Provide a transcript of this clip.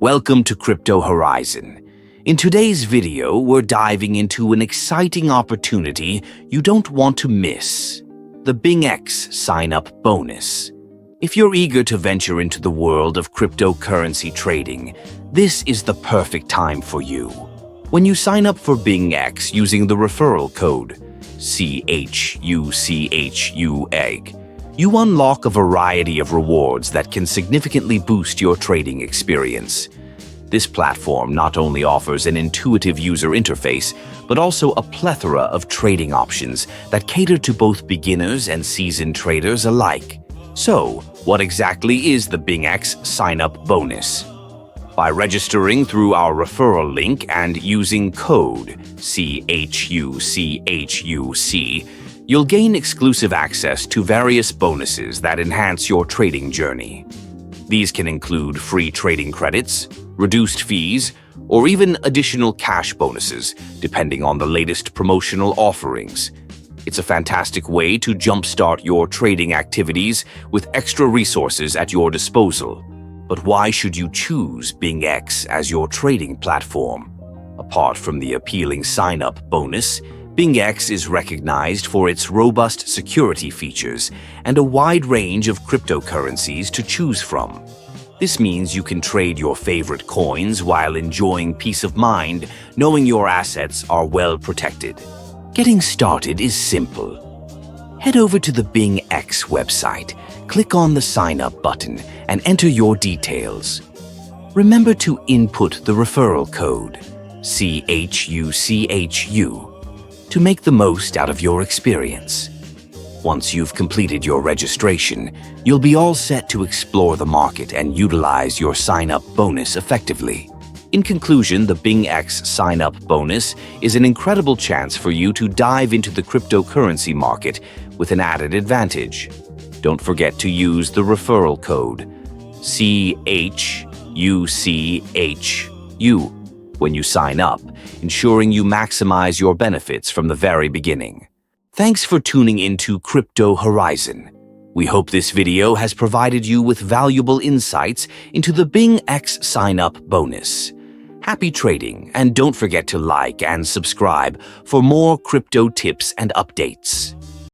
Welcome to Crypto Horizon. In today's video, we're diving into an exciting opportunity you don't want to miss: the BingX sign-up bonus. If you're eager to venture into the world of cryptocurrency trading, this is the perfect time for you. When you sign up for BingX using the referral code CHUCHU, you unlock a variety of rewards that can significantly boost your trading experience. This platform not only offers an intuitive user interface, but also a plethora of trading options that cater to both beginners and seasoned traders alike. So, what exactly is the BingX sign-up bonus? By registering through our referral link and using code CHUCHUC, you'll gain exclusive access to various bonuses that enhance your trading journey. These can include free trading credits, reduced fees, or even additional cash bonuses, depending on the latest promotional offerings. It's a fantastic way to jumpstart your trading activities with extra resources at your disposal. But why should you choose BingX as your trading platform? Apart from the appealing sign-up bonus, BingX is recognized for its robust security features and a wide range of cryptocurrencies to choose from. This means you can trade your favorite coins while enjoying peace of mind, knowing your assets are well protected. Getting started is simple. Head over to the BingX website, click on the Sign Up button, and enter your details. Remember to input the referral code CHUCHU to make the most out of your experience. Once you've completed your registration, you'll be all set to explore the market and utilize your sign-up bonus effectively. In conclusion, the BingX sign-up bonus is an incredible chance for you to dive into the cryptocurrency market with an added advantage. Don't forget to use the referral code CHUCHU when you sign up, ensuring you maximize your benefits from the very beginning. Thanks for tuning into Crypto Horizon. We hope this video has provided you with valuable insights into the BingX sign-up bonus. Happy trading, and don't forget to like and subscribe for more crypto tips and updates.